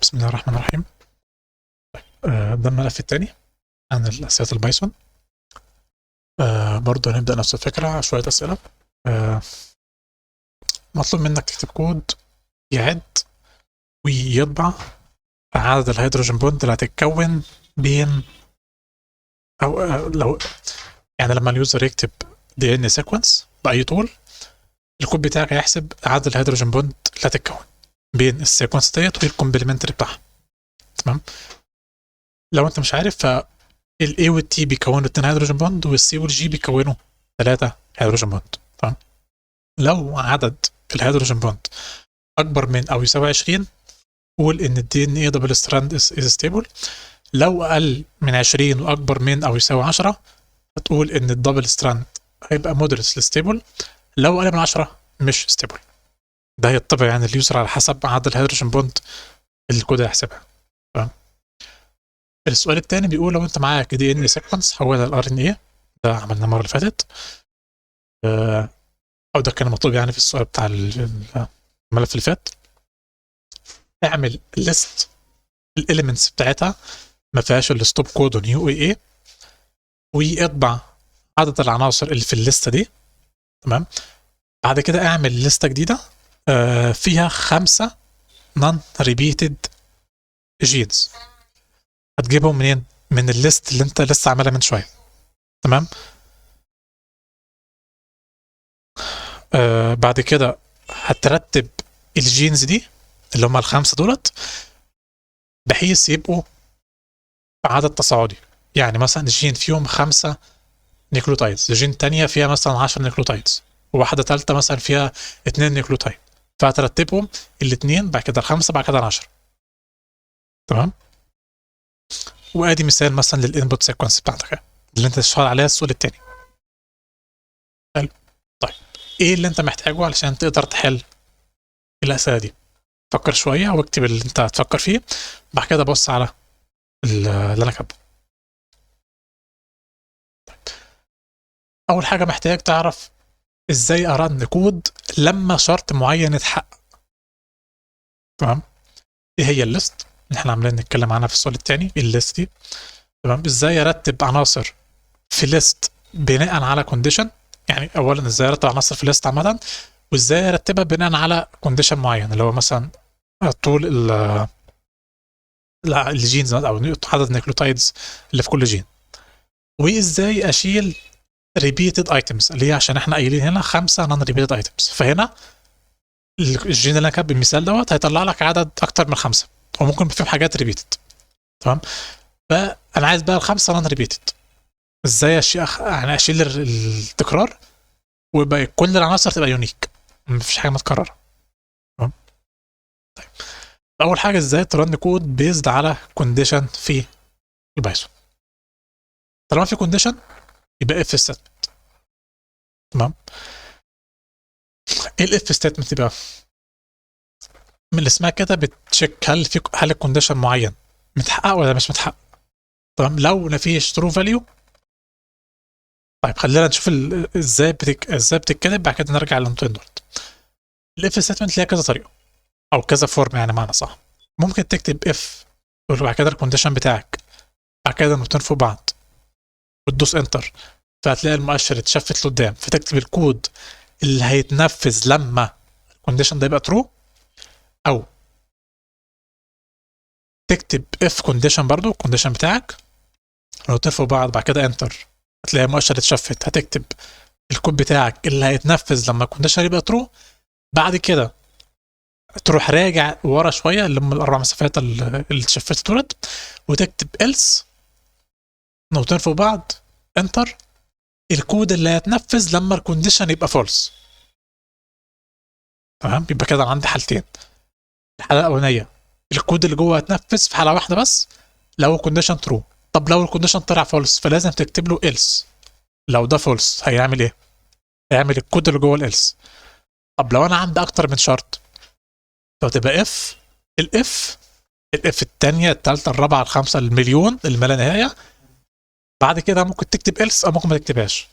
بسم الله الرحمن الرحيم. ده الملف التاني عن الأساسيات البايثون. برضه هنبدأ نفس الفكرة، شوية أسئلة. مطلوب منك تكتب كود يعد ويطبع عدد الهيدروجين بوند اللي هتتكون بين أو لو يعني لما اليوزر يكتب DNA سيكونس بأي طول، الكود بتاعك هيحسب عدد الهيدروجين بوند اللي هتتكون بين السيكونس ديت والكومبلمنتري بتاعها. تمام. لو انت مش عارف، ف ال A وال T بيكونوا 2 هيدروجين بوند، وال C وال G بيكونوا 3 هيدروجين بوند. تمام. لو عدد الهيدروجين بوند اكبر من او يساوي 20، قول ان ال DNA دبل ستراند is stable. لو اقل من 20 واكبر من او يساوي 10، هتقول ان الدبل ستراند هيبقى مودريتلي ستيبل. لو اقل من 10 مش ستيبل. ده هيطبع يعني اليوزر على حسب عدد الهيدروجين بوند اللي الكود هيحسبها. تمام. السؤال الثاني بيقول لو انت معاك دي ان سيكونس حولها لار ان ايه، ده عملناه المره اللي فاتت، او ده كان مطلوب يعني في السؤال بتاع الملف اللي فات. اعمل ليست الاليمنتس بتاعتها ما فيهاش الستوب كود ونيو اي اي، واطبع عدد العناصر اللي في الليسته دي. تمام. بعد كده اعمل ليسته جديده فيها 5 نون ريبيتد جينز. هتجيبهم منين؟ من الليست اللي انت لسه عاملها من شويه. تمام. بعد كده هترتب الجينز دي اللي هم ال5 دولت بحيث يبقوا عدد تصاعدي. يعني مثلا الجين فيهم 5 نيوكليوتايدز، الجين تانية فيها مثلا 10 نيوكليوتايدز، وواحدة تالتة مثلا فيها 2 نيوكليوتايد، فهترتبهم الاثنين بعد كده 5 بعد كده 10. تمام. وادي مثال مثلا للانبوت سيكونس بتاعتك اللي انت تشتغل عليها السؤال التاني. حلو. طيب ايه اللي انت محتاجه علشان تقدر تحل الاسئله دي؟ فكر شويه واكتب اللي انت هتفكر فيه، بعد كده بص على اللي انا كاتبه. اول حاجه محتاج تعرف ازاي ارن كود لما شرط معين يتحقق. تمام. ايه هي الليست اللي احنا عاملين نتكلم عنها في السؤال الثاني؟ الليست دي. تمام. ازاي ارتب عناصر في ليست بناء على كونديشن، يعني اولا ازاي ارتب عناصر في ليست عامه، وازاي ارتبها بناء على كونديشن معين اللي هو مثلا طول الجينز او عدد النيوكليوتايدز اللي في كل جين. وازاي اشيل ريبيتد ايتمز اللي هي عشان احنا قايلين هنا 5 نون ريبيتد ايتمز، فهنا الجين اللي انا كاتب بالمثال دوت هيطلع لك عدد اكتر من 5 وممكن فيهم حاجات ريبيتد. تمام. فانا عايز بقى ال5 نون ريبيتد، ازاي يعني اشيل التكرار ويبقى كل العناصر تبقى يونيك، مفيش حاجه متكرره. تمام. طيب اول حاجه ازاي ترن كود بيزد على كونديشن في البايثون. طالما في كونديشن يبقى اف ستيتمنت. تمام. ايه الاف ستيتمنت بقى؟ من اللي اسمها كده بتشيك هل الكونديشن معين متحقق ولا مش متحقق. تمام. لو مفيش ترو فاليو، طيب خلينا نشوف ازاي بتتكتب، بعد كده نرجع للنقطتين دول. الاف ستيتمنت ليها كذا طريقه او كذا فورم، يعني معنى صح. ممكن تكتب اف وبعد كده الكونديشن بتاعك، بعد كده نقطتين فوق بعض وتدوس انتر، فهتلاقي المؤشر اتشفت لقدام، فتكتب الكود اللي هيتنفذ لما الكونديشن ده يبقى ترو. او تكتب اف كونديشن برضو الكونديشن بتاعك، لو ترفعوا بعض بعد كده انتر، هتلاقي مؤشر اتشفت، هتكتب الكود بتاعك اللي هيتنفذ لما الكونديشن يبقى ترو. بعد كده تروح راجع ورا شويه اللي هم الاربع مسافات اللي اتشفتت دولت، وتكتب else نقطتين فوق بعض انتر، الكود اللي هيتنفذ لما الكونديشن يبقى فولس. تمام. يبقى كده عندي حالتين. الحاله الاولانيه الكود اللي جوه هيتنفذ في حاله واحده بس لو الكونديشن ترو. طب لو الكونديشن طلع فولس فلازم تكتب له else. لو ده فولس هيعمل ايه؟ هيعمل الكود اللي جوه الelse. طب لو انا عندي اكتر من شرط، فتبقى اف الاف الثانيه الثالثه الرابعه الخامسه المليون اللي ما لا نهايه. بعد كده ممكن تكتب else او ممكن ما تكتبهاش.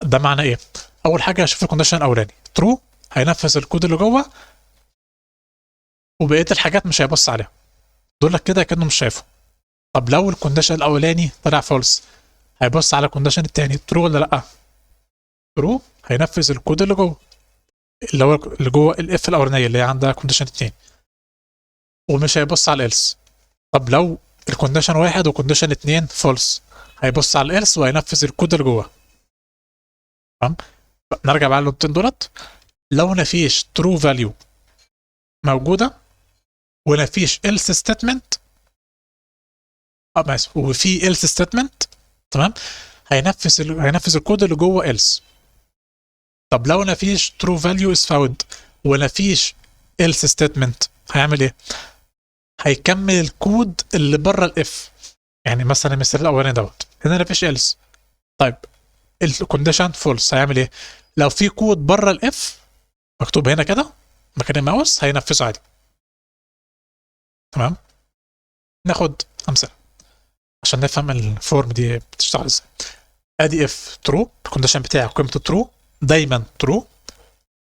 ده معنى ايه؟ اول حاجه هشوف الكونديشن الاولاني ترو، هينفذ الكود اللي جوه. وبقيه الحاجات مش هيبص عليها، دول كده كانه مش شايفه. طب لو الكونديشن الاولاني طلع فولس، هيبص على الكونديشن الثاني ترو ولا لا؟ ترو، هينفذ الكود اللي جوه، اللي هو اللي جوه الاف الاولانيه اللي هي عندها كونديشن 2، ومش هيبص على الالس. طب لو الكونديشن 1 وكونديشن 2 فولس، هيبص على الالس وهينفذ الكود اللي جوه. تمام. نرجع بقى للنقطتين دولت. لو مفيش ترو فاليو موجوده ومفيش else ستيتمنت، ماشي، وفي else ستيتمنت، تمام، هينفذ الكود اللي جوه else. طب لو مفيش true value is found ومفيش else statement، هيعمل ايه؟ هيكمل الكود اللي بره الاف. يعني مثلا المثال الاولاني دوت، هنا مفيش else. طيب الكونديشن فولس، هيعمل ايه؟ لو في كود بره الاف مكتوب هنا كده مكان الماوس، هينفذه عادي. تمام. ناخد امثله عشان نفهم الفورم دي بتشتغل ازاي. ادي اف ترو، الكونديشن بتاعي قيمته ترو، دايما ترو.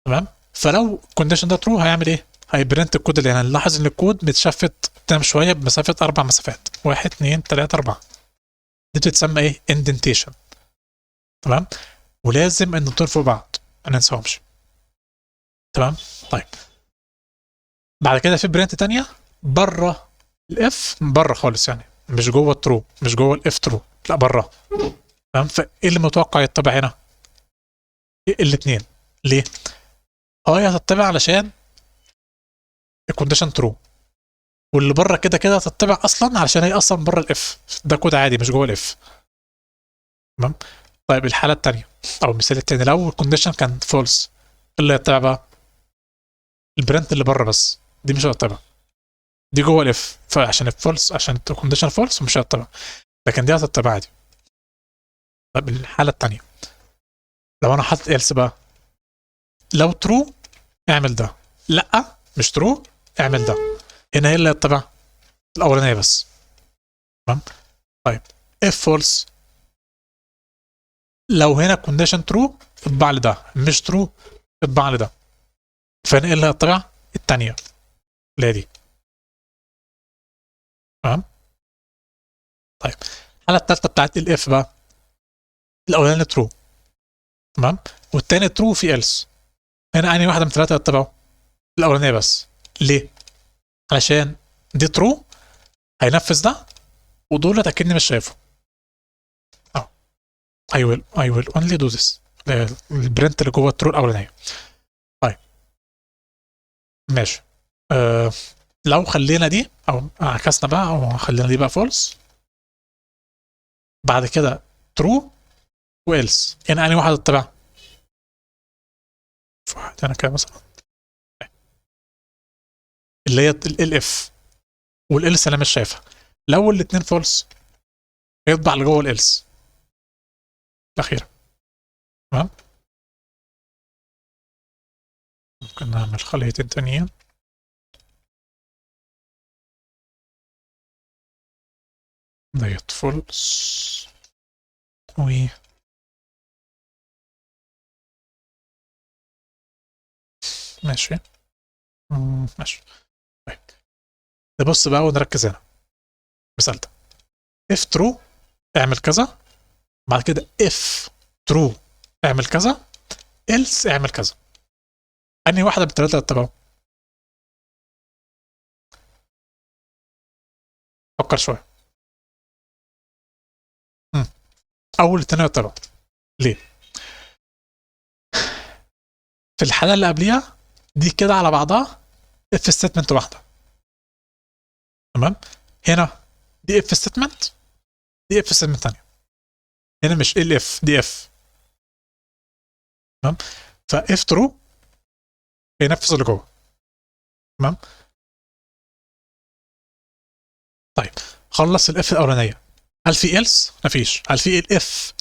تمام. فلو الكونديشن ده ترو، هيعمل ايه؟ هيبرنت الكود اللي هنا. نلاحظ ان الكود متشفت قدام شويه بمسافه 4 مسافات، 1 2 3 4. دي بتتسمى ايه؟ اندنتيشن. تمام. ولازم النقطتين فوق بعض ما ننساهمش. تمام. طيب بعد كده في برنت تانية بره الاف، بره خالص، يعني مش جوه الترو، مش جوه الاف ترو، لا بره. تمام. فايه اللي متوقع يتبع هنا؟ الاثنين. ليه؟ هي هتتبع علشان الكونديشن ترو، واللي بره كده كده هتتبع اصلا علشان هي اصلا بره الاف، ده كود عادي مش جوه الاف. تمام. طيب الحاله الثانيه او المثال الثاني، لو الكونديشن كان فولس، اللي هيتبع بقى البرنت اللي بره بس، دي مش هتتبع، دي جوه الاف، فعشان الفولس، عشان الكونديشن فولس مش هتتبع، لكن دي هتتبع عادي. طيب الحاله الثانيه، لو انا حاطط ايلس بقى، لو ترو اعمل ده، لا مش ترو اعمل ده. هنا ايه اللي هيتبع؟ الاولانيه بس. تمام. طيب اف فولس، لو هنا كونديشن ترو اطبع لي ده، مش ترو اطبع لي ده. فهنا ايه اللي هيطبع؟ الثانيه اللي هي دي. تمام. طيب الحاله الثالثه بتاعت الاف بقى، الاولاني ترو، تمام، والثاني ترو في ايلس. هنا انهي واحده من الثلاثه هتتبعوا؟ الاولانيه بس. ليه؟ علشان دي ترو، هينفذ ده، ودول اكني مش شايفه. اه I will only do this، البرنت اللي جوه الترو الاولانيه. طيب ماشي. لو خلينا دي او عكسنا بقى، او خلينا دي بقى فولس، بعد كده ترو وإلس، يعني انهي واحده تتبع؟ واحد هنا كده مثلا، اللي هي الاف، والإلس انا مش شايفها. لو الاثنين فولس، يطبع اللي جوه الإلس الاخيره. تمام. ممكن نعمل خليتين تانيين. ديت فولس و ماشي. ماشي. طيب نبص بقى ونركز هنا مثال ده. اف ترو اعمل كذا، بعد كده اف ترو اعمل كذا، إلس اعمل كذا. انهي واحده بالثلاثه اتبعوا؟ فكر شويه. مم. اول الثانيه اتبعوا. ليه؟ في الحاله اللي قبليها دي كده على بعضها اف ستيتمنت واحده. تمام. هنا دي اف ستيتمنت، دي اف ستيتمنت ثانيه. هنا مش ال اف، دي اف. تمام. فاف ترو هينفذ اللي جوه. تمام. طيب خلص الاف الاولانيه، هل في إلس؟ مفيش. هل في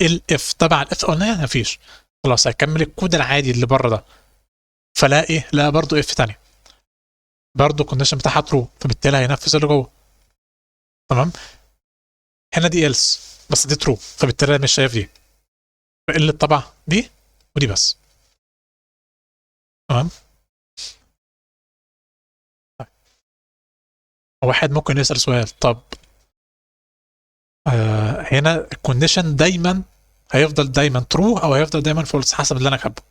الاف تبع الاف الاولانيه؟ مفيش. خلاص هيكمل الكود العادي اللي بره ده. فلا ايه؟ لا برضه اف ثانيه، برضه الكونديشن بتاعها ترو، فبالتالي هينفذ اللي جوه. تمام. هنا دي إلس بس دي ترو، فبالتالي مش شايف دي، فاللي طبع دي ودي بس. تمام. واحد ممكن يسأل سؤال، طب هنا الكونديشن دايما هيفضل دايما ترو او هيفضل دايما فولس حسب اللي انا كاتبه،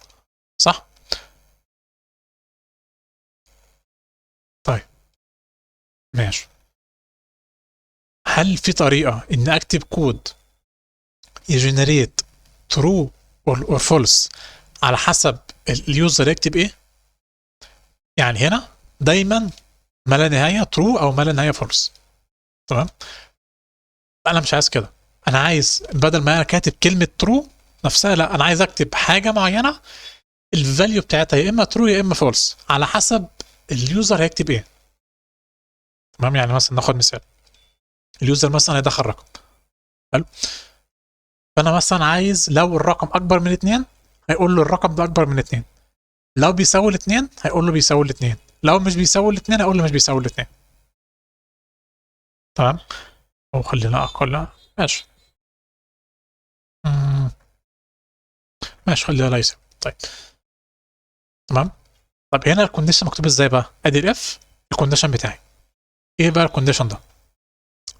صح؟ طيب ماشي. هل في طريقة ان اكتب كود يجنريت ترو اور فولس على حسب اليوزر يكتب ايه؟ يعني هنا دايما ما لا نهايه ترو او ما لا نهايه فولس، تمام؟ انا مش عايز كده، انا عايز بدل ما انا كاتب كلمه ترو نفسها، لا انا عايز اكتب حاجه معينه الفاليو بتاعتها يا اما ترو يا اما فولس على حسب اليوزر هيكتب ايه، تمام؟ يعني مثلا ناخد مثال، اليوزر مثلا هيدخل رقم، حلو؟ فانا مثلا عايز لو الرقم اكبر من 2 هيقول له الرقم ده اكبر من 2، لو بيساوي الاثنين هيقول له بيساوي الاثنين، لو مش بيساوي الاثنين هيقول له مش بيساوي الاثنين، تمام؟ او خلينا اقل، ماشي. مم. ماشي خليها لا يساوي، طيب تمام. طب هنا الكونديشن مكتوب ازاي بقى؟ ادي الاف الكونديشن بتاعي، ايه بقى الكونديشن ده؟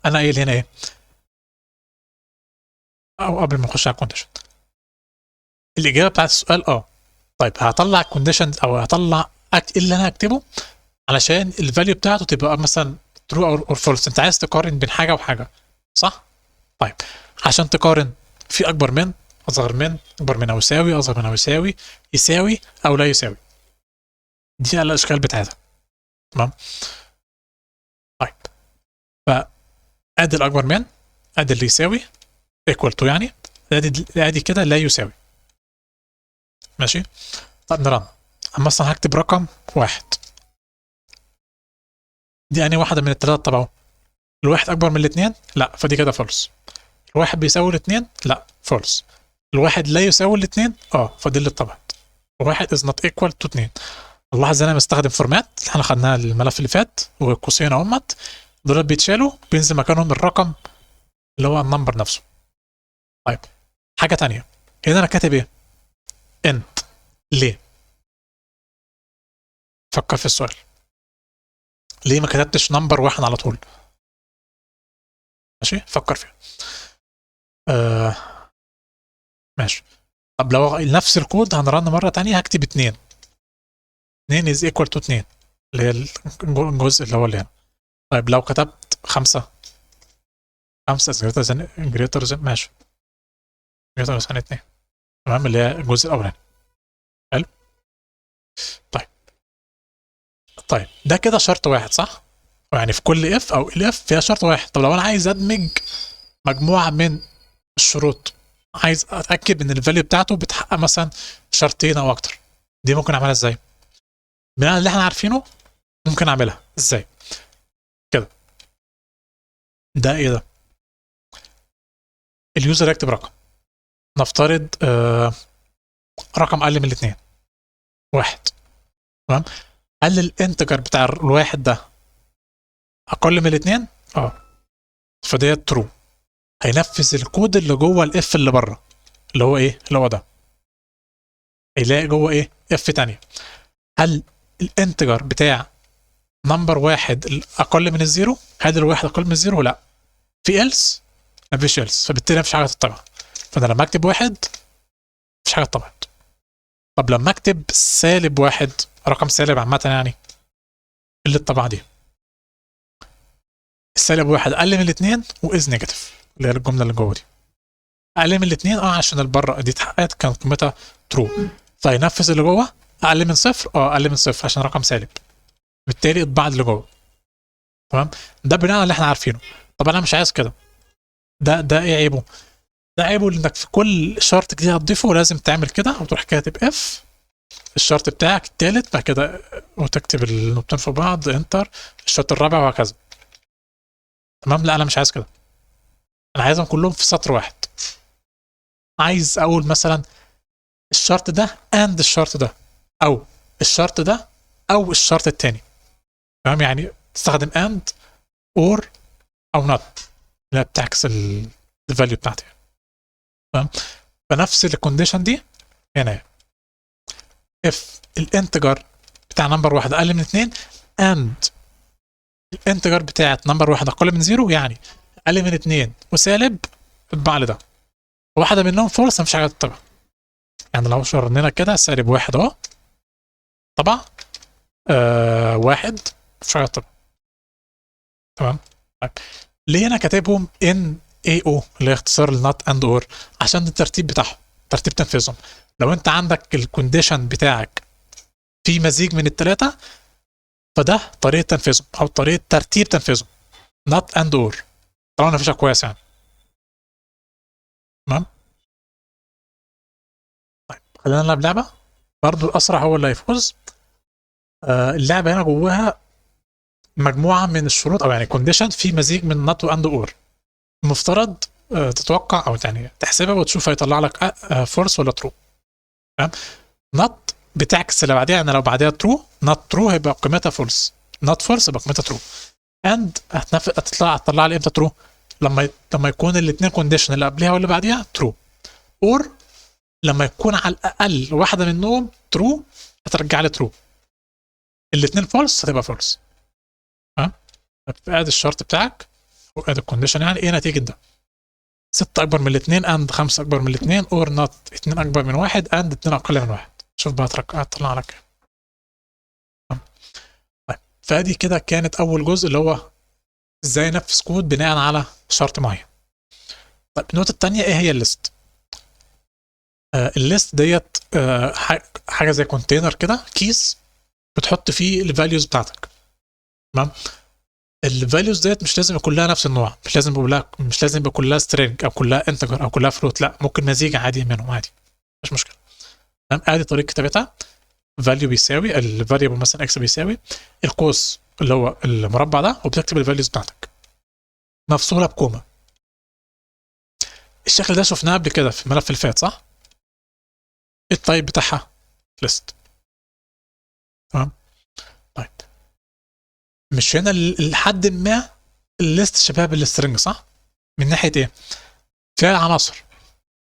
انا قايل هنا ايه؟ او قبل ما نخش على الكونديشن، الاجابه بتاعت السؤال طيب هطلع الكونديشن او هطلع ايه اللي انا هكتبه علشان الفاليو بتاعته تبقى مثلا ترو او فولس، انت عايز تقارن بين حاجه وحاجه، صح؟ طيب عشان تقارن في اكبر من، اصغر من، اكبر من او يساوي، اصغر من او يساوي، يساوي او لا يساوي، دي الاشكال بتاعتها، تمام؟ طيب فادي الاكبر من، ادي اللي يساوي ايكوال تو، يعني ادي كده لا يساوي، ماشي؟ طب نرن، مثلا هكتب رقم واحد، دي يعني واحده من الثلاثه طبعا، الواحد اكبر من الاثنين لا، فدي كده فولس، الواحد بيساوي الاثنين لا فولس، الواحد لا يساوي الاثنين فدي اللي اتطبعت، واحد از نوت ايكوال تو 2. نلاحظ ان انا مستخدم فورمات اللي احنا خدناها الملف اللي فات والقوسين اهمت، دول بيتشالوا بينزل مكانهم الرقم اللي هو النمبر نفسه. طيب حاجه ثانيه، هنا انا كاتب ايه؟ انت، ليه؟ فكر في السؤال، ليه ما كتبتش نمبر واحد على طول؟ ماشي فكر فيها. آه ماشي. طب لو نفس الكود هنرن مره ثانيه هكتب 2، 2 از ايكوال تو 2 اللي هي الجزء اللي هو اللي هنا. طيب لو كتبت 5، 5 از جريتر ذان ماشي، جريتر ذان 2، تمام؟ اللي هي الجزء الاولاني، حلو؟ طيب طيب ده كده شرط واحد، صح؟ يعني في كل اف او الاف فيها شرط واحد. طب لو انا عايز ادمج مجموعه من الشروط، عايز اتاكد ان الفاليو بتاعته بتحقق مثلا شرطين او اكتر، دي ممكن اعملها ازاي؟ بناء على اللي احنا عارفينه ممكن اعملها ازاي؟ كده، ده ايه ده؟ اليوزر يكتب رقم، نفترض رقم اقل من الاثنين، واحد، تمام؟ هل الانتجر بتاع الواحد ده اقل من الاثنين؟ فديت ترو، هينفذ الكود اللي جوه الاف اللي بره، اللي هو ايه؟ اللي هو ده، هيلاقي جوه ايه؟ اف تانية. هل الانتجر بتاع نمبر واحد اقل من الزيرو؟ هل الواحد اقل من الزيرو؟ لا، في إلس؟ مفيش إلس، فبالتالي مفيش حاجه تطبع، فانا لما اكتب واحد مفيش حاجه اتطبعت. طب لما اكتب سالب واحد، رقم سالب عامه يعني، اللي الطبعه دي السالب واحد اقل من الاثنين واز نيجاتيف، اللي هي الجمله اللي جوه دي اقل من الاثنين عشان البره دي اتحققت كانت قيمتها ترو، فينفذ اللي جوه اقل من صفر، اقل من صفر عشان رقم سالب، بالتالي اطبع اللي جوه، تمام؟ ده بناء على اللي احنا عارفينه. طب انا مش عايز كده، ده ايه عيبه؟ ده عيبه انك في كل شرط جديد هتضيفه لازم تعمل كده وتروح كاتب اف الشرط بتاعك الثالث بعد كده وتكتب النقطتين في بعض انتر الشرط الرابع وهكذا، تمام؟ لا انا مش عايز كده، انا عايزهم كلهم في سطر واحد. عايز اقول مثلا الشرط ده اند الشرط ده، او الشرط ده او الشرط الثاني، تمام؟ يعني تستخدم اند اور او نوت اللي بتعكس الفاليو بتاعتي، تمام؟ فنفس الكونديشن دي هنا، اف الانتجر بتاع نمبر واحد اقل من 2 اند الانتجر بتاعت نمبر واحد اقل من زيرو، يعني اقل من 2 وسالب، اطبع لي ده. واحده منهم فولس مفيش حاجه تطبع. يعني لو شرنينا كده سالب واحد اهو طبعا، واحد مفيش حاجه تطبع. تمام. طيب ليه انا كاتبهم ان اي او اللي هي اختصار النوت اند اور؟ عشان الترتيب بتاعهم، ترتيب تنفيذهم. لو انت عندك الكونديشن بتاعك في مزيج من الثلاثه، فده طريقه تنفيذهم او طريقه ترتيب تنفيذهم، نوت اند اور، طالما نفذها كويس يعني. تمام. طيب خلينا نلعب لعبه، برضو الاسرع هو اللي هيفوز. اللعبه هنا جواها مجموعه من الشروط، او يعني كونديشن في مزيج من نوت واند اور. المفترض تتوقع او يعني تحسبها وتشوف هيطلع لك فورس ولا ترو. تمام. نوت بتعكس اللي بعديها، يعني لو بعديها ترو، نوت ترو هيبقى قيمتها فولس، نوت فولس يبقى قيمتها ترو. اند هتطلع لي امتى ترو؟ لما يكون الاثنين كونديشن اللي قبلها واللي بعديها ترو. اور لما يكون على الاقل واحده منهم ترو هترجع لي ترو، الاثنين فولس هتبقى فولس. ها، ادي الشرط بتاعك وادي الكونديشن، يعني ايه نتيجه ده؟ 6 اكبر من الاثنين اند 5 اكبر من الاثنين، اور نوت 2 اكبر من 1 اند 2 اقل من 1. شوف بقى هتطلع لك. طيب فادي كده كانت اول جزء اللي هو ازاي انفذ كود بناء على شرط معين. طيب النقطه الثانيه ايه هي الليست؟ الليست ديت حاجه زي كونتينر كده، كيس بتحط فيه الفاليوز بتاعتك. تمام. الفاليوز ديت مش لازم يكون لها نفس النوع، مش لازم يبقى كلها سترينج او كلها انتجر او كلها فلوت، لا ممكن مزيج عادي منهم عادي، مش مشكله. تمام. ادي طريقه كتابتها، فاليو بيساوي الفاريبل مثلا اكس بيساوي القوس اللي هو المربع ده، وبتكتب الفاليوز بتاعتك مفصوله بكوما. الشكل ده شفناه قبل كده في الملف اللي فات صح؟ التايب بتاعها ليست. تمام. طيب مش هنا لحد ما الليست شبه بالسترنج صح؟ من ناحيه ايه؟ فيها عناصر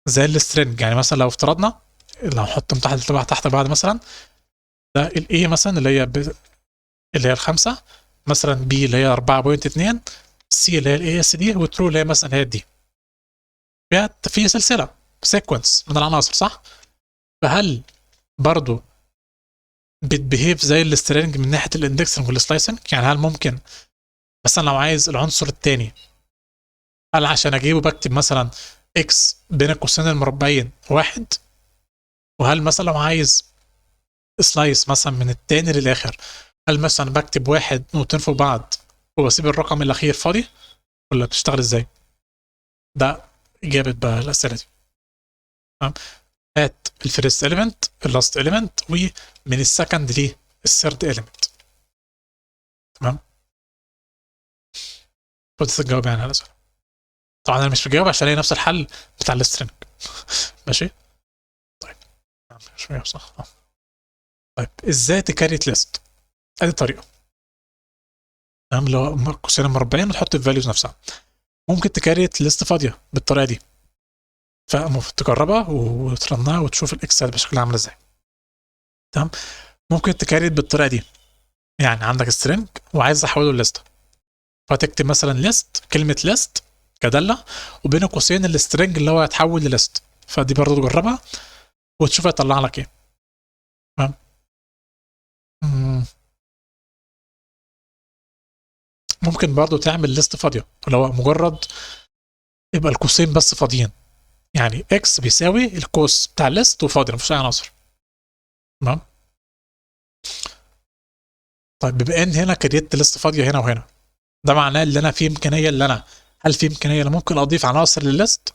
زي السترنج، يعني مثلا لو افترضنا، لو نحط تحت بعض مثلا، ده الاي مثلا اللي هي اللي هي الخمسه، مثلا بي اللي هي 4.2، سي اللي هي الاي اس دي، وترو اللي هي مثلا هي الدي. في سلسله سيكونس من العناصر صح؟ فهل برضو بتبيهيف زي السترنج من ناحيه الاندكسنج والسلايسنج؟ يعني هل ممكن مثلا لو عايز العنصر الثاني، هل عشان اجيبه بكتب مثلا اكس بين القوسين المربعين واحد؟ وهل مثلا لو عايز سلايس مثلا من الثاني للاخر، هل مثلا بكتب واحد نقطتين فوق بعض وبسيب الرقم الاخير فاضي، ولا بتشتغل ازاي؟ ده اجابه بقى الاسئله دي. تمام. هات الفيرست اليمنت، اللاست اليمنت، ومن السكند للثيرد اليمنت. تمام. تجاوب يعني على الاسئله. طبعا انا مش بجاوب عشان الاقي نفس الحل بتاع السترنج. ماشي. طيب شويه صح. طيب ازاي تكريت ليست؟ ادي طريقه. تمام. اللي هو قوسين مربعين وتحط الفاليوز نفسها. ممكن تكريت ليست فاضيه بالطريقه دي، فتجربها وترنها وتشوف الاكسل بشكل عامل ازاي. تمام. ممكن تكريت بالطريقه دي، يعني عندك سترينج وعايز احوله لليست، فتكتب مثلا ليست، كلمه ليست كداله، وبين قوسين السترينج اللي هو هيتحول لليست. فدي برضه تجربها وتشوف هيطلع لك ايه. تمام. ممكن برضه تعمل ليست فاضيه، اللي هو مجرد يبقى القوسين بس فاضيين، يعني اكس بيساوي القوس بتاع الليست وفاضي ما فيهوش اي عناصر. تمام. طيب بما ان هنا كريت ليست فاضيه هنا وهنا، ده معناه ان انا في امكانيه، هل في امكانيه اللي ممكن اضيف عناصر للليست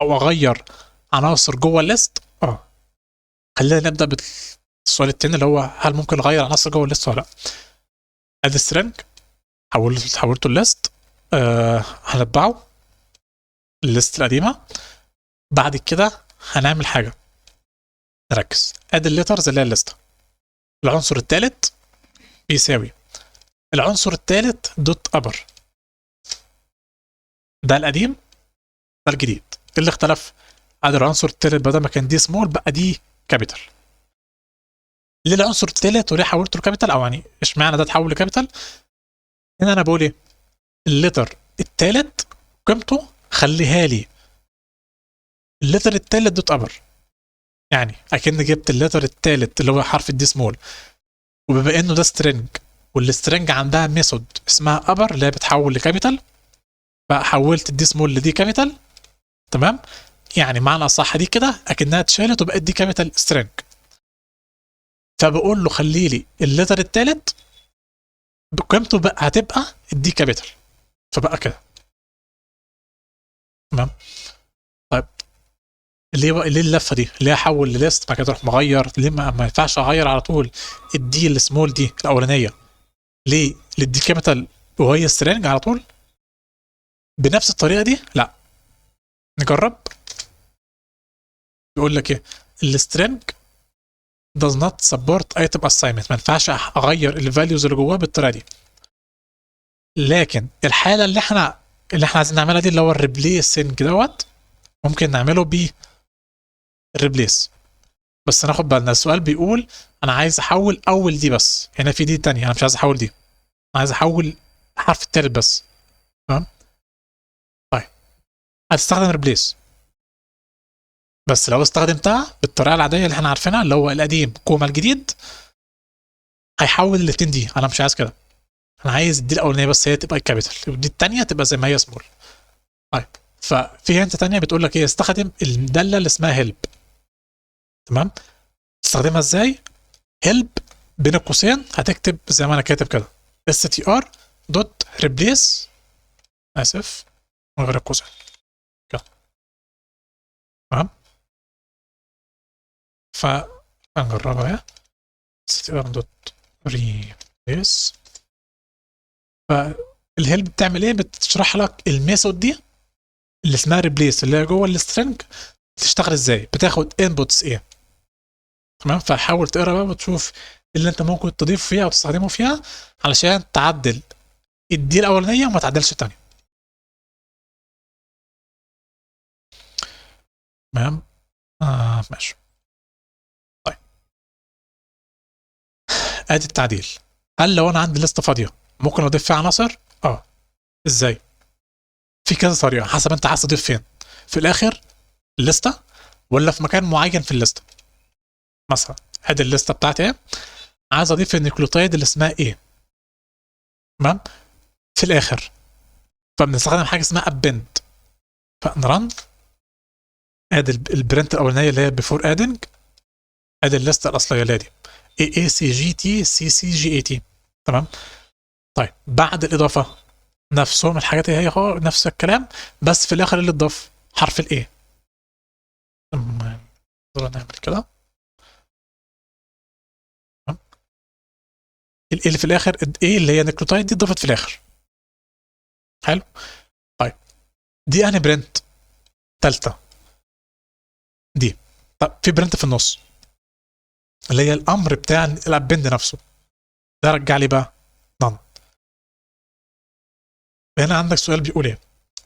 او اغير عناصر جوه الليست؟ خلينا نبدا بالسؤال التاني اللي هو هل ممكن اغير عناصر جوه الليست ولا لا؟ ادي سترينج حولته الليست، هنطبعه الليست القديمه. بعد كده هنعمل حاجه، نركز. ادي الليترز اللي هي الليسته. العنصر الثالث بيساوي العنصر الثالث دوت ابر، ده القديم ده الجديد. اللي اختلف ادي العنصر الثالث بدل ما كان دي سمول بقى دي كابيتال. ليه العنصر الثالث وليه حولته لكابيتال، او يعني اشمعنى ده اتحول لكابيتال؟ هنا انا بقول ايه؟ اللتر التالت قيمته خليها لي اللتر التالت دوت ابر، يعني اكن جبت اللتر التالت اللي هو حرف الدي سمول، وبما انه ده سترينج والسترينج عندها ميثود اسمها ابر اللي هي بتحول لكابيتال، فحولت الدي سمول لدي كابيتال. تمام، يعني معنى صح دي كده اكنها اتشالت وبقت دي كابيتال سترينج. فبقول له خلي لي اللتر التالت بقيمته بقى هتبقى الدي كابيتال، فبقى كده. تمام. طيب ليه اللفه دي؟ ليه احول لليست بعد كده اروح مغير؟ ليه ما ينفعش اغير على طول الدي السمول دي الاولانيه ليه للدي كابيتال وهي سترينج على طول بنفس الطريقه دي؟ لا، نجرب. بيقول لك ايه؟ السترينج does not support item assignment، ما ينفعش اغير الفاليوز اللي جواه بالطريقه دي. لكن الحاله اللي احنا عايزين نعملها دي اللي هو الريبليسنج دوت، ممكن نعمله ب الريبليس. بس ناخد بالنا السؤال بيقول انا عايز احول اول دي بس، هنا في دي تانية انا مش عايز احول دي، انا عايز احول الحرف التالت بس. تمام. طيب هتستخدم ريبليس، بس لو استخدمتها بالطريقه العاديه اللي احنا عارفينها اللي هو القديم كوما الجديد، هيحول الاتنين دي. انا مش عايز كده، انا عايز الدي الاولانيه بس هي تبقى كابيتال والدي الثانيه تبقى زي ما هي سمول. طيب ففي انت تانية بتقول لك ايه؟ استخدم الداله اللي اسمها هيلب. تمام، تستخدمها ازاي؟ هيلب بين القوسين هتكتب زي ما انا كاتب كده str دوت ريبليس، اسف من غير القوسين كده. تمام، فهنجربها اهي str دوت ريبليس. فالهيلب بتعمل ايه؟ بتشرح لك الميثود دي اللي اسمها ريبليس اللي هي جوه السترنج بتشتغل ازاي، بتاخد انبوتس ايه. تمام، فحاول تقرا بقى وتشوف اللي انت ممكن تضيف فيها وتستخدمه فيها علشان تعدل الدي الاولانيه وما تعدلش الثانيه. تمام، ماشي. طيب ادي التعديل. هل لو انا عندي لسته فاضيه ممكن اضيف فيها عناصر؟ ازاي؟ في كذا طريقه حسب انت عايز تضيف فين، في الاخر الليسته ولا في مكان معين في الليسته. مثلا ادي الليسته بتاعتي ايه، عايز اضيف النيوكليوتايد اللي اسمها ايه. تمام، في الاخر فبنستخدم حاجه اسمها ابند، فنرن ادي البرنت الاولانيه اللي هي بيفور ادنج، ادي الليسته الاصليه اللي هي دي اي سي جي تي سي سي جي اي تي. تمام. طيب بعد الاضافه نفسهم الحاجات هي هو نفس الكلام، بس في الاخر اللي اتضاف حرف الاي. نعمل كده الاي اللي في الاخر الاي اللي هي نيوكليوتايد دي اتضافت في الاخر. حلو. طيب دي انهي برنت؟ ثالثه دي. طب في برنت في النص اللي هي الامر بتاع الابند نفسه، ده رجع لي بقى none. هنا عندك سؤال بيقول ايه؟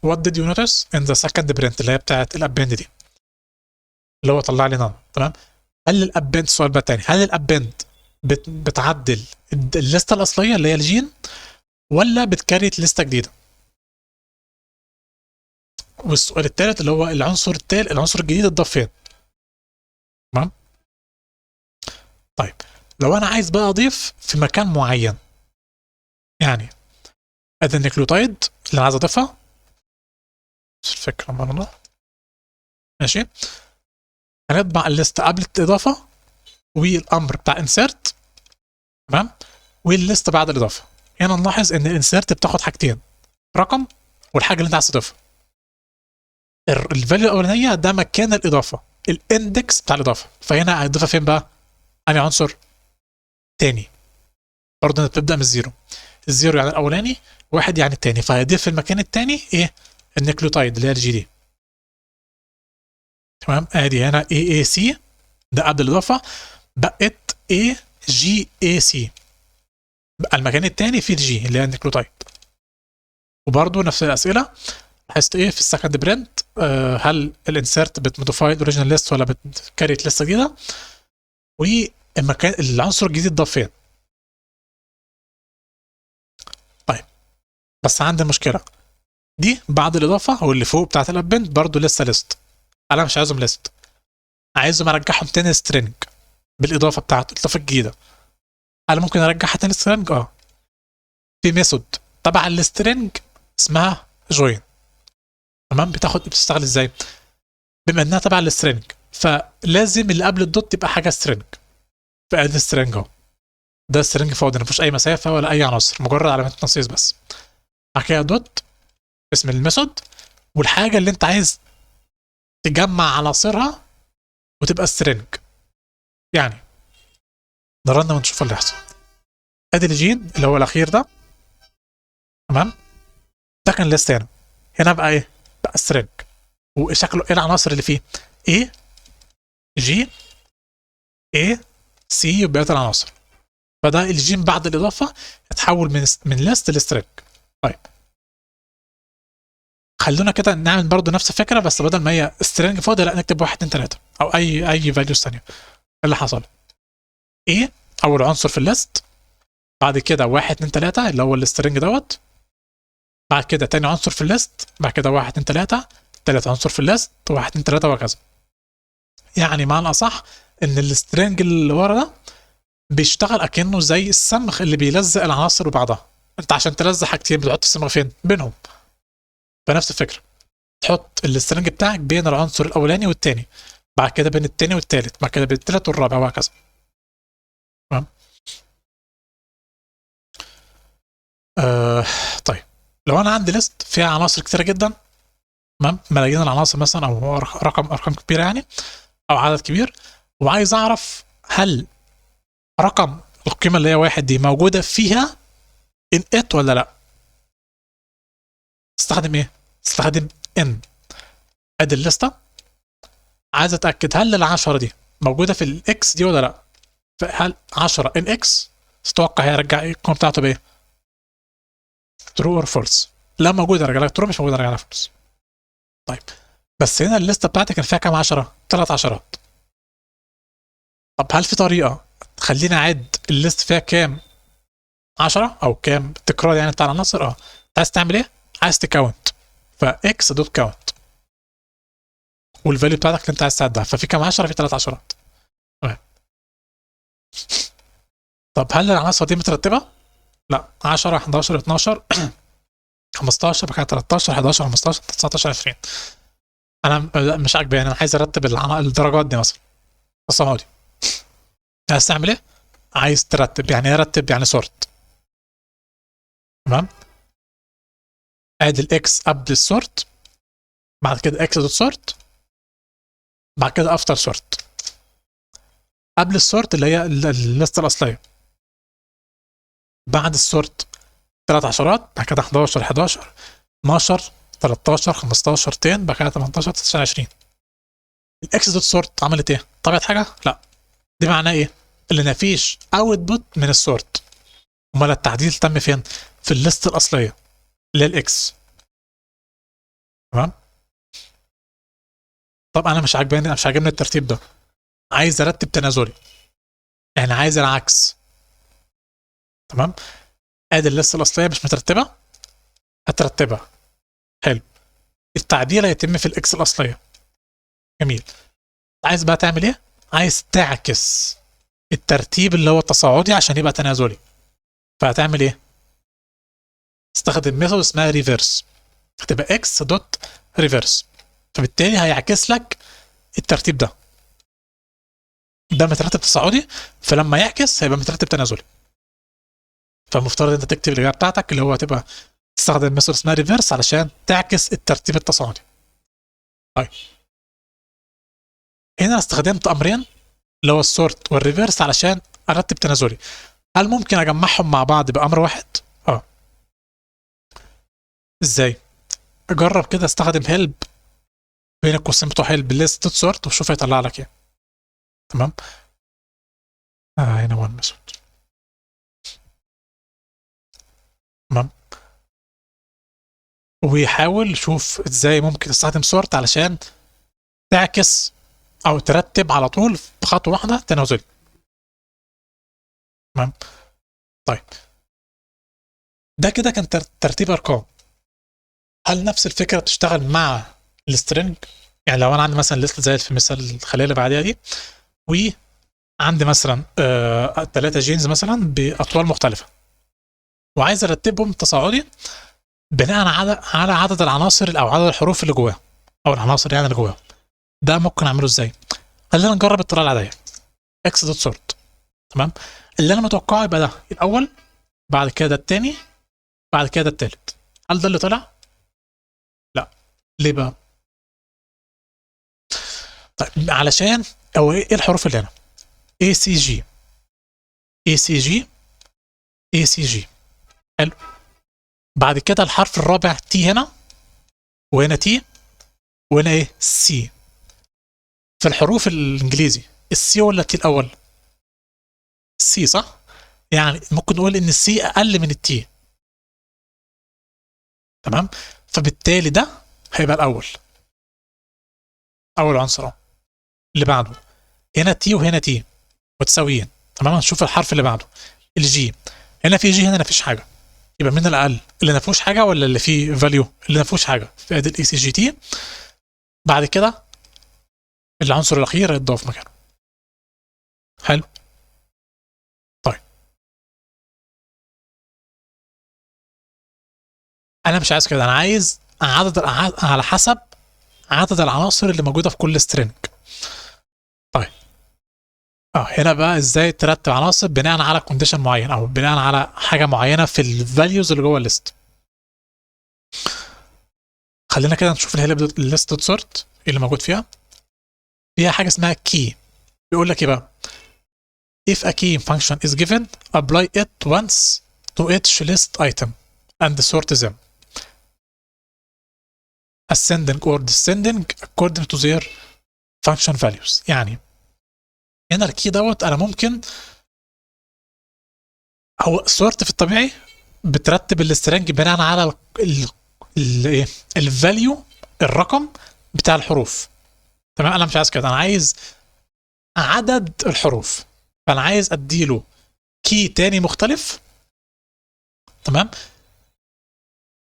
what did you notice in the second print اللي هي بتاعت الابند دي اللي هو طلع لي none. تمام، هل الابند، السؤال بقى تاني، هل الابند بتعدل الليسته الاصليه اللي هي الجين ولا بتكريت لسته جديده؟ والسؤال الثالث اللي هو العنصر الجديد اتضاف فين؟ تمام. طيب لو انا عايز بقى اضيف في مكان معين، يعني ادي النيوكليوتايد اللي انا عايز اضيفها، مش الفكره برضه. ماشي، هنطبع الليست قبل الاضافه والامر بتاع انسيرت. تمام، والليست بعد الاضافه. هنا نلاحظ ان الانسيرت بتاخد حاجتين، رقم والحاجه اللي انت عايز تضيفها. الفاليو الاولانيه ده مكان الاضافه، الاندكس بتاع الاضافه، فهنا هيضيفها فين بقى؟ انهي عنصر تاني؟ برضه انت بتبدا من الزيرو، الزيرو يعني الاولاني، واحد يعني التاني، فهيضيف في المكان التاني ايه؟ النيوكليوتايد اللي هي الجي دي. تمام، ادي هنا اي سي ده قبل الاضافه، بقت اي جي اي سي، بقى المكان التاني فيه الجي اللي هي النيوكليوتايد. وبرضه نفس الاسئله، لاحظت ايه في السكند برنت؟ هل الانسيرت بتموديفاي الاوريجينال ليست ولا بتكريت لسته جديده؟ والمكان العنصر الجديد ضاف فين؟ طيب بس عندي مشكله، دي بعد الاضافه واللي فوق بتاعت الابند برضو لسه ليست، انا مش عايزهم ليست، عايزهم ارجعهم تاني سترينج بالاضافه بتاعته الاضافه الجديده. انا ممكن ارجعها تاني سترينج في ميثود تبع السترينج اسمها جوين. تمام، بتشتغل ازاي؟ بما انها تبع السترينج فلازم اللي قبل الدوت تبقى حاجه سترينج، فادي سترينج اهو، ده سترينج فاضي ما فيهوش اي مسافه ولا اي عناصر، مجرد علامات تنصيص بس. بعد كده دوت اسم الميثود والحاجه اللي انت عايز تجمع عناصرها وتبقى سترينج. يعني نرن ونشوف اللي يحصل. ادي الجين اللي هو الاخير ده، تمام، ده كان ليست هنا، هنا بقى ايه؟ بقى سترينج. وشكله ايه العناصر اللي فيه؟ A G A C وبقيه العناصر. فده الجين بعد الاضافه اتحول من ليست لسترينج. طيب خلونا كده نعمل برضو نفس الفكره، بس بدل ما هي سترينج فاضي لا نكتب 1 2 3 او اي فاليوز ثانيه. اللي حصل A اول عنصر في الليست، بعد كده 1 2 3 اللي هو السترينج دوت، بعد كده تاني عنصر في الليست، بعد كده 1 2 3 تالت عنصر في الليست 1 2 3 وهكذا. يعني معنى اصح ان السترينج اللي ورا ده بيشتغل اكنه زي الصمغ اللي بيلزق العناصر ببعضها. انت عشان تلزق حاجتين بتحط الصمغ فين؟ بينهم. فنفس الفكره، تحط السترنج بتاعك بين العنصر الاولاني والتاني، بعد كده بين التاني والتالت، بعد كده بين التالت والرابع وهكذا. تمام. طيب لو انا عندي ليست فيها عناصر كتيره جدا، تمام، ملايين العناصر مثلا او ارقام كبيره يعني، او عدد كبير، وعايز اعرف هل رقم القيمه اللي هي 1 دي موجوده فيها ان ات ولا لا، استخدم ايه؟ استخدم ان. ادي الليسته، عايز اتاكد هل ال10 دي موجوده في الاكس دي ولا لا. فهل 10 ان اكس تتوقع هيرجع ايه القيمه بتاعته بايه؟ ترو اور فولس. لا موجوده ارجع لك ترو، مش موجوده ارجع لك فولس. طيب بس هنا الليسته بتاعتي كان فيها كام 10؟ 3 عشرات. طب هل في طريقه تخليني اعد الليست فيها كام 10 او كام تكرار يعني بتاع العناصر؟ عايز تعمل ايه؟ عايز تكاونت، فاكس دوت كاونت والفاليو بتاعتك اللي انت عايز تعدها، ففي كام 10؟ في 3 عشرات. تمام. طب هل العناصر دي مترتبه؟ لا، 10 11 12 15 بعد كده 13 11 15 19 20. انا مش عاجباني، انا عايز ارتب الدرجات دي مثلا الصمودي. عايز تعمل ايه؟ عايز ترتب، يعني ارتب يعني سورت. تمام، ادي الاكس قبل السورت، بعد كده اكس دوت سورت، بعد كده افتر سورت. قبل السورت اللي هي الليسته الاصليه، بعد السورت 3 عشرات، بعد كده 11 11 12 13 15 10 بعد كده 18 19 20. الاكس دوت سورت عملت ايه؟ طبعت حاجه؟ لا. دي معناه ايه؟ اللي مفيش اوت بوت من السورت. امال التعديل تم فين؟ في الليست الاصليه اللي هي الاكس. تمام. طب انا مش عاجبني الترتيب ده، عايز ارتب تنازلي، يعني عايز العكس. تمام، ادي الليست الاصليه مش مترتبه، هترتبها. حلو، التعديل هيتم في الاكس الاصليه. جميل، عايز بقى تعمل ايه؟ عايز تعكس الترتيب اللي هو التصاعدي عشان يبقى تنازلي. فهتعمل ايه؟ استخدم ميثود اسمها ريفرس، هتبقى اكس دوت ريفرس، فبالتالي هيعكس لك الترتيب ده. ده مترتب تصاعدي، فلما يعكس هيبقى مترتب تنازلي. فالمفترض انت تكتب الاجابه بتاعتك اللي هو هتبقى تستخدم ميثود اسمها ريفرس علشان تعكس الترتيب التصاعدي. طيب هنا استخدمت امرين اللي هو السورت والريفرس علشان ارتب تنازلي. هل ممكن اجمعهم مع بعض بامر واحد؟ ازاي؟ جرب كده استخدم هيلب بين القوسين بتوع هيلب ليست دوت سورت وشوف هيطلع لك ايه. تمام. هنا وان ميثود. تمام، ويحاول شوف ازاي ممكن تستخدم سورت علشان تعكس او ترتب على طول بخطوه واحده تنازلي. تمام. طيب ده كده كان ترتيب ارقام. هل نفس الفكره بتشتغل مع السترنج؟ يعني لو انا عندي مثلا ليست زي في مثال الخليه اللي بعديها دي، وعندي مثلا 3 جينز مثلا باطوال مختلفه، وعايز ارتبهم تصاعدي بناء على عدد العناصر او عدد الحروف اللي جواهم، او العناصر يعني اللي جواهم. ده ممكن اعمله ازاي؟ خلينا نجرب الطريقه العاديه، اكس دوت سورت. تمام. اللي انا متوقعه يبقى ده الاول، بعد كده ده الثاني، بعد كده ده الثالث. هل ده اللي طلع؟ لا. ليه بقى؟ طيب علشان او ايه الحروف اللي هنا؟ اي سي جي، اي سي جي، اي سي جي. حلو. بعد كده الحرف الرابع تي هنا، وهنا تي، وهنا ايه؟ سي. في الحروف الانجليزي السي ولا التي الاول؟ السي صح؟ يعني ممكن نقول ان السي اقل من التي. تمام. فبالتالي ده هيبقى الاول، اول عنصر اهو. اللي بعده هنا تي وهنا تي متساويين. تمام. نشوف الحرف اللي بعده الجي. هنا في جي، هنا مفيش حاجه. يبقى مين الاقل؟ اللي ما فيهوش حاجه ولا اللي فيه فاليو؟ اللي ما فيهوش حاجه، في ادي الاي سي جي تي. بعد كده العنصر الاخير هيتضاف مكانه. حلو. طيب انا مش عايز كده، انا عايز على حسب عدد العناصر اللي موجوده في كل سترينج. طيب هنا بقى ازاي ترتب عناصر بناء على كونديشن معين او بناء على حاجه معينه في الفاليوز اللي جوه الليست. خلينا كده نشوف الليست دوت سورت اللي موجود فيها حاجه اسمها كي. بيقول لك ايه بقى؟ if a key function is given apply it once to each list item and sort them ascending or descending according to their function values. يعني هنا الكي دوت انا ممكن، هو السورت في الطبيعي بترتب الاسترنج بناء على ايه؟ الفاليو، الرقم بتاع الحروف. تمام. انا مش عايز كده، انا عايز عدد الحروف. فانا عايز اديله كي تاني مختلف. تمام.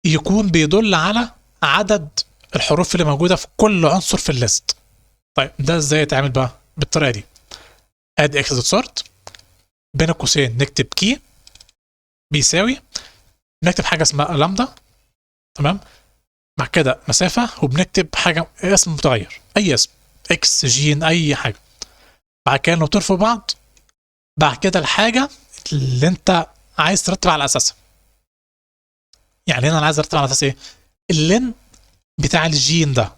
يكون بيدل على عدد الحروف اللي موجوده في كل عنصر في الليست. طيب ده ازاي يتعمل بقى؟ بالطريقه دي. ادي اكس دوت سورت، بين قوسين نكتب كي بيساوي، نكتب حاجه اسمها لامدا. تمام. مع كده مسافه، وبنكتب حاجه اسم متغير، اي اسم، اكس جين اي حاجه. بعد كده نطير في بعض. بعد كده الحاجه اللي انت عايز ترتب على اساسها. يعني هنا انا عايز ارتب على اساس ايه؟ اللين بتاع الجين ده.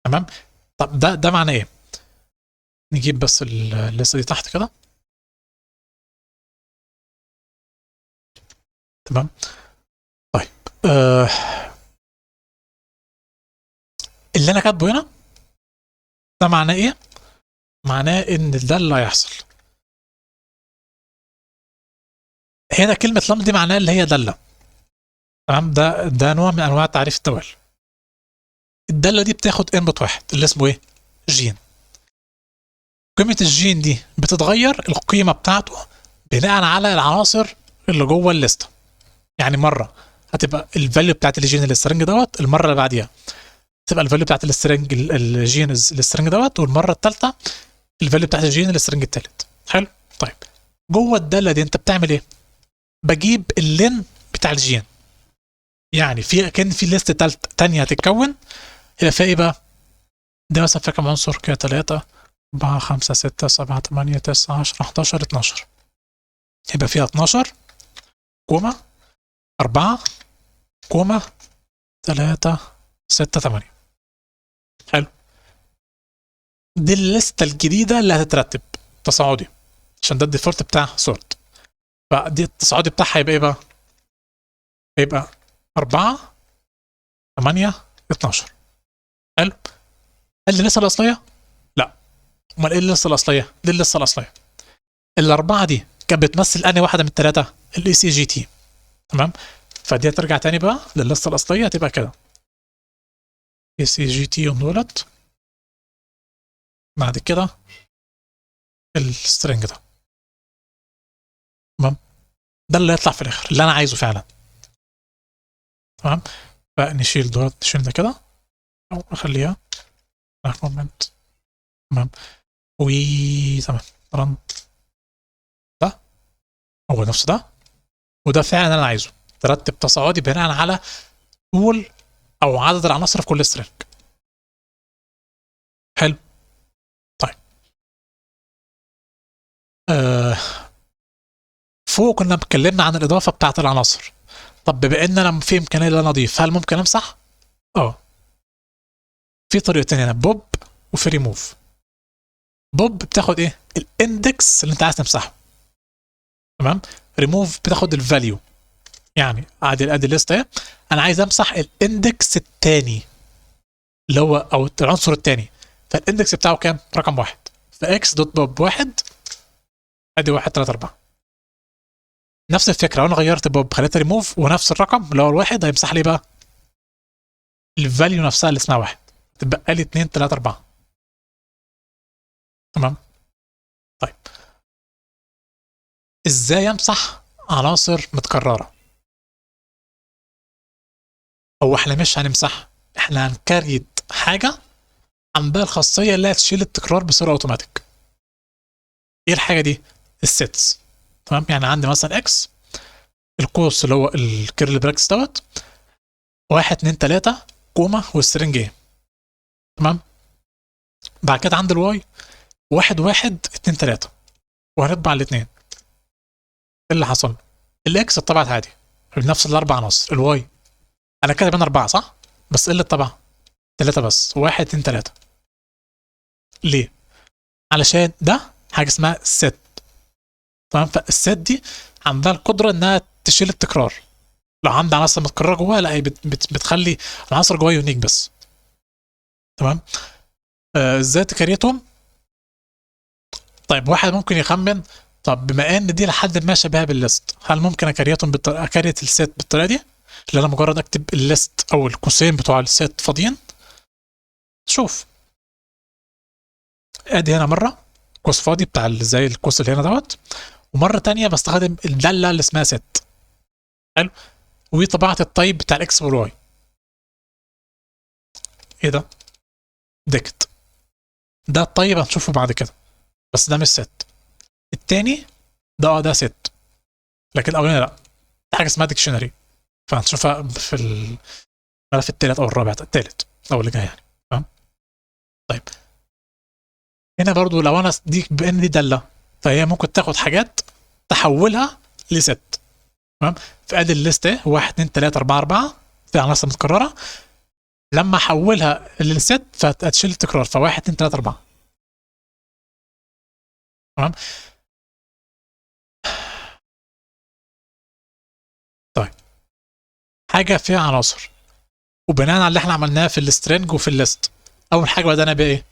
تمام. طب ده معناه ايه؟ نجيب بس الليسته دي تحت كده. تمام. طيب اللي انا كاتبه هنا ده معناه ايه؟ معناه ان ده اللي هيحصل. هنا كلمه لام دي معناها اللي هي داله. تمام. ده نوع من انواع تعريف الدوال. الداله دي بتاخد انبوت واحد اللي اسمه ايه؟ جين. قيمه الجين دي بتتغير القيمه بتاعته بناء على العناصر اللي جوه الليسته. يعني مره هتبقى الفاليو بتاعت الجين السترنج دوت، المره اللي بعديها تبقى الفاليو بتاعت السترنج الجين السترنج دوت، والمره الثالثه الفاليو بتاعت الجين السترنج الثالث. حلو. طيب جوه الداله دي انت بتعمل ايه؟ بجيب اللين بتاع الجين. يعني كان في ليست تانية هتتكون، يبقى فيها ايه بقى؟ ده مثلا فيها كام عنصر كده؟ 3 4 5 6 7 8 9 10 11 12. يبقى فيها 12 كوما 4 كوما 3 6 8. حلو. دي الليسته الجديده اللي هتترتب تصاعدي، عشان ده الديفولت بتاع سورت. فدي التصاعدي بتاعها هيبقى ايه بقى؟ هيبقى 4 8 12. حلو. هل دي الليسته الاصليه؟ لا. امال ايه الليسته الاصليه؟ دي الليسته الاصليه. الاربعه دي كانت بتمثل انهي واحده من الثلاثه؟ الاي سي جي تي. تمام. فدي هترجع تاني بقى للليسته الاصليه، هتبقى كده اي سي جي تي دولت، بعد كده السترنج ده. تمام. ده اللي يطلع في الاخر اللي انا عايزه فعلا. تمام، فنشيل دوت، نشيل ده كده او نخليها كومنت. تمام، و تمام رن. ده هو نفس ده، وده فعلا انا عايزه، ترتب تصاعدي بناء على طول او عدد العناصر في كل سترينج. حلو. طيب فوق كنا اتكلمنا عن الاضافه بتاعه العناصر. طب بما ان انا في امكانيه ان انا اضيف، هل ممكن امسح؟ في طريقتين هنا، بوب وفي ريموف. بوب بتاخد ايه؟ الاندكس اللي انت عايز تمسحه. تمام. ريموف بتاخد الفاليو، يعني ادي الليست اهي، انا عايز امسح الاندكس الثاني اللي هو او العنصر الثاني، فالاندكس بتاعه كام؟ رقم 1، فاكس دوت بوب 1 ادي 1 3 4. نفس الفكره، لو انا غيرت بوب خليتها ريموف ونفس الرقم اللي هو الواحد، هيمسح لي بقى الفاليو نفسها اللي اسمها 1، تبقى لي 2 3 4. تمام. طيب ازاي امسح عناصر متكرره؟ هو احنا مش هنمسح، احنا هنكريت حاجه عندها الخاصيه اللي هتشيل التكرار بصوره اوتوماتيك. ايه الحاجه دي؟ السيتس. تمام، يعني عندي مثلا اكس، القوس اللي هو الكيرل براكس دوت 1 2 3 كوما والسترنج ايه. تمام. بعد كده عندي الواي 1 1 2 3، وهنطبع الاثنين. ايه اللي حصل؟ الاكس اتطبعت عادي بنفس الاربع عناصر. الواي انا كاتب هنا 4 صح؟ بس ايه اللي اتطبع؟ 3 بس، 1 2 3. ليه؟ علشان ده حاجه اسمها سيت. تمام، فالسيت دي عندها القدره انها تشيل التكرار. لو عندي عناصر متكرره جواها، لا هي بتخلي العناصر جواها يونيك بس. تمام. ازاي تكريتهم؟ طيب واحد ممكن يخمن، طب بما ان دي لحد ما شبيهه بالليست، هل ممكن اكريتهم اكريت السيت بالطريقه دي؟ اللي انا مجرد اكتب الليست او القوسين بتوع السيت فاضيين. شوف، ادي هنا مره قوس فاضي بتاع زي القوس اللي هنا دوت، ومره تانية بستخدم الداله اللي اسمها ست. حلو. وطبعت الطيب بتاع الاكس والواي. ايه ده؟ ديكت. ده الطيب هنشوفه بعد كده، بس ده مش ست. التاني ده ست، لكن الاولاني لا، في حاجه اسمها ديكشنري، فهنشوفها في الملف الثالث او الرابع، الثالث او اللي جاي يعني. تمام. طيب هنا برضو لو انا دي بان دي داله، فهي ممكن تاخد حاجات تحولها لست. تمام. فادي الليست ايه، 1 2 3 4 4 في عناصر متكرره، لما احولها للست فهتشيل التكرار، ف 1 2 3 4. تمام. طيب حاجه فيها عناصر، وبناء على اللي احنا عملناه في السترنج وفي الليست، اول حاجه بدانا بيها ايه؟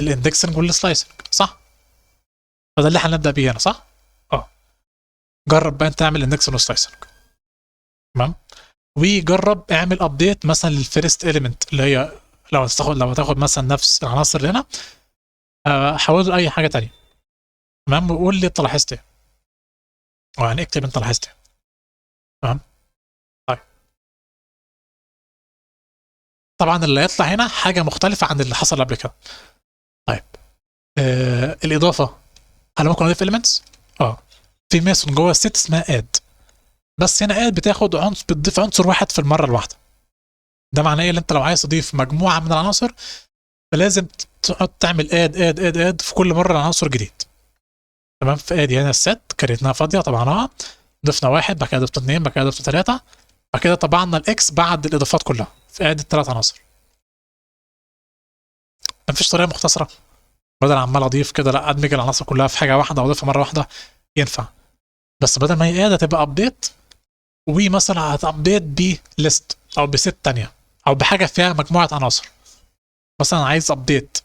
الاندكسنج والسلايسنج، صح؟ فده اللي احنا هنبدا بيه هنا، صح؟ جرب بقى انت تعمل اندكسنج والسلايسنج. تمام. وجرب اعمل ابديت مثلا للفيرست اليمنت، اللي هي لو هتاخد مثلا نفس العناصر اللي هنا، حوله لاي حاجه تانية. تمام. وقول لي انت لاحظت ايه، او يعني اكتب انت لاحظت ايه. تمام. طيب طبعا اللي هيطلع هنا حاجه مختلفه عن اللي حصل قبل كده. طيب الاضافه، هل ممكن اضيف اليمنتس؟ في ميثود جوه الست اسمها اد، بس هنا اد بتاخد عنصر، بتضيف عنصر واحد في المره الواحده. ده معناه ايه؟ اللي انت لو عايز تضيف مجموعه من العناصر، فلازم تقعد تعمل اد في كل مره عنصر جديد. تمام. فادي هنا الست كريتناها فاضيه، طبعناها، ضفنا واحد، بعد كده ضفنا اثنين، بعد كده ضفنا ثلاثه، بعد كده طبعنا الاكس بعد الاضافات كلها في ادي الثلاث عناصر. مفيش طريقه مختصره بدل عمال اضيف كده، لا ادمج العناصر كلها في حاجه واحده واضيفها مره واحده، ينفع. بس بدل ما هي اد تبقى ابديت، ومثلا هتابديت بليست او بست ثانيه، او بحاجه فيها مجموعه عناصر. مثلا عايز ابديت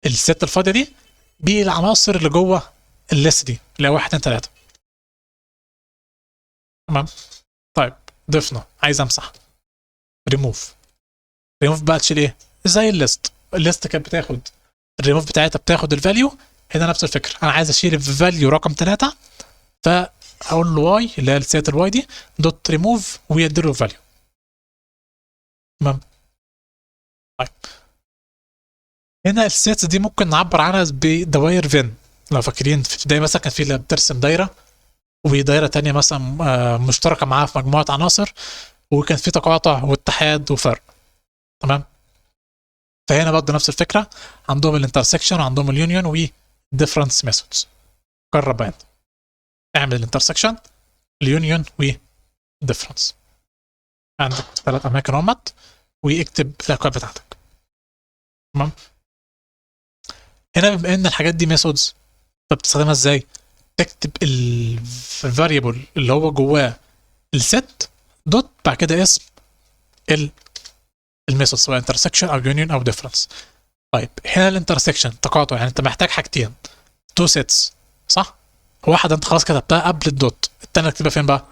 الست الفاضيه دي بالعناصر اللي جوه الليست دي اللي هي 1 2 3. تمام. طيب ضفنا، عايز امسح، ريموف. ريموف بقى تشيل ايه؟ زي الليست كانت بتاخد الريموف بتاعتها، بتاخد الفاليو. هنا نفس الفكره، انا عايز اشيل الفاليو رقم 3، هقول له واي اللي هي السيت الواي دي دوت ريموف ويديله فاليو. تمام. طيب هنا السيتس دي ممكن نعبر عنها بدوائر فين. لو فاكرين في ابتدائي مثلا كان في اللي بترسم دايره ودايره تانية مثلا مشتركه معاها في مجموعه عناصر، وكان في تقاطع واتحاد وفرق. تمام. فهنا برضه نفس الفكره، عندهم الانترسكشن وعندهم اليونيون وديفرنس ميثودز. جرب انت اعمل الانترسكشن اليونيون وديفرنس. عندك 3 اماكن همت واكتب الاكواد بتاعتك. تمام. هنا بما ان الحاجات دي ميثودز فبتستخدمها ازاي؟ تكتب الفاريبل اللي هو جواه الست دوت بعد كده اسم الميثود سواء انترسكشن او يونيون او ديفرنس. طيب هنا الانترسكشن تقاطع، يعني انت محتاج حاجتين، تو سيتس صح؟ واحده انت خلاص كتبتها قبل الدوت، الثانيه تكتبها فين بقى؟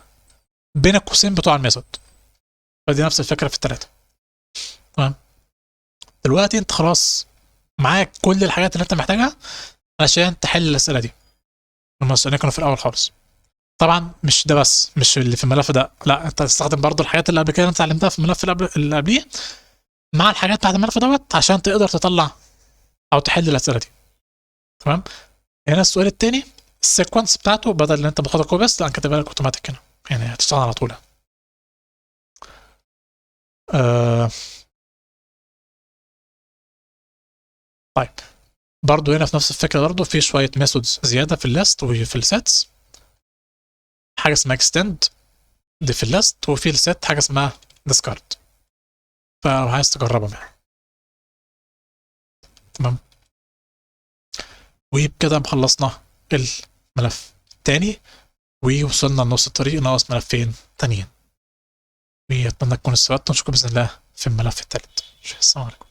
بين القوسين بتوع الميثود. فدي نفس الفكره في الثلاثه. تمام. دلوقتي انت خلاص معاك كل الحاجات اللي انت محتاجها عشان تحل الاسئله دي. المسألة كانوا في الاول خالص. طبعا مش ده بس، مش اللي في الملف ده، لا انت هتستخدم برضو الحاجات اللي قبل كده انت اتعلمتها في الملف اللي قبليه مع الحاجات بتاعت الملف دوت عشان تقدر تطلع او تحل الاسئله دي. تمام. هنا السؤال الثاني السيكونس بتاعته بدل ان انت باخدها كوبي بس، لا كاتبها لك اوتوماتيك هنا، يعني هتشتغل على طول. طيب برضو هنا في نفس الفكره برضو في شويه ميثودز زياده في الليست وفي السيتس. حاجه اسمها اكستند دي في الليست، وفي الست حاجه اسمها ديسكارد، فلو عايز تجربهم يعني. تمام. وبكده خلصنا الملف الثاني ووصلنا لنص الطريق، ناقص ملفين تانيين. واتمنى تكونوا استفدتوا، نشوفكم باذن الله في الملف الثالث. السلام عليكم.